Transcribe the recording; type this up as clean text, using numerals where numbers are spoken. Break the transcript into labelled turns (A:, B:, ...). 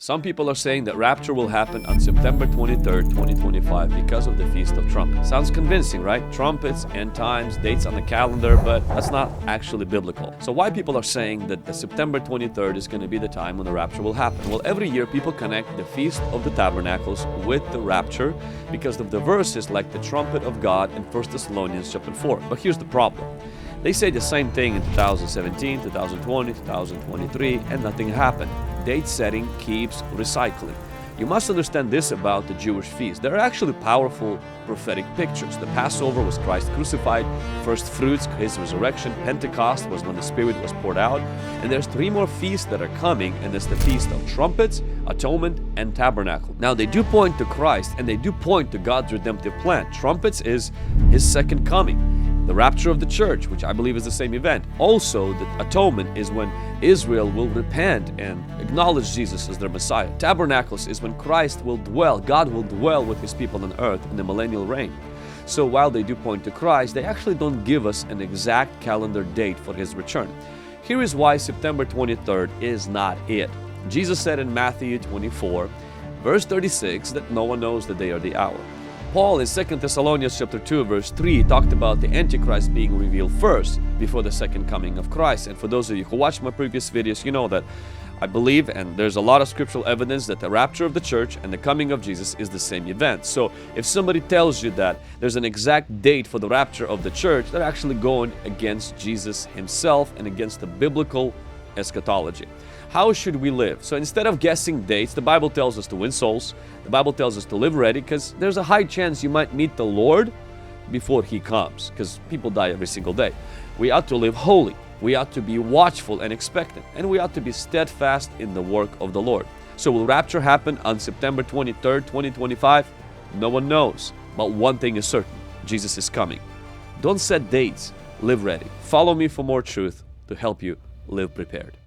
A: Some people are saying that rapture will happen on September 23rd, 2025 because of the Feast of Trumpets. Sounds convincing, right? Trumpets, end times, dates on the calendar, but that's not actually biblical. So why people are saying that the September 23rd is going to be the time when the rapture will happen? Well, every year people connect the Feast of the Tabernacles with the rapture because of the verses like the trumpet of God in 1 Thessalonians chapter 4. But here's the problem. They say the same thing in 2017, 2020, 2023, and nothing happened. Date setting keeps recycling. You must understand this about the Jewish feast. There are actually powerful prophetic pictures. The Passover was Christ crucified, first fruits, His resurrection, Pentecost was when the Spirit was poured out, and there's 3 more feasts that are coming, and it's the Feast of Trumpets, Atonement, and Tabernacle. Now they do point to Christ, and they do point to God's redemptive plan. Trumpets is His second coming. The rapture of the church, which I believe is the same event. Also, the atonement is when Israel will repent and acknowledge Jesus as their Messiah. Tabernacles is when Christ will dwell, God will dwell with His people on earth in the millennial reign. So while they do point to Christ, they actually don't give us an exact calendar date for His return. Here is why September 23rd is not it. Jesus said in Matthew 24, verse 36, that no one knows the day or the hour. Paul in 2 Thessalonians chapter 2 verse 3 talked about the Antichrist being revealed first before the second coming of Christ. And for those of you who watched my previous videos, you know that I believe, and there's a lot of scriptural evidence, that the rapture of the church and the coming of Jesus is the same event. So if somebody tells you that there's an exact date for the rapture of the church, they're actually going against Jesus Himself and against the biblical eschatology. How should we live? So instead of guessing dates, the Bible tells us to win souls. The Bible tells us to live ready because there's a high chance you might meet the Lord before He comes, because people die every single day. We ought to live holy. We ought to be watchful and expectant, and we ought to be steadfast in the work of the Lord. So will rapture happen on September 23rd, 2025? No one knows, but one thing is certain: Jesus is coming. Don't set dates. Live ready. Follow me for more truth to help you live prepared.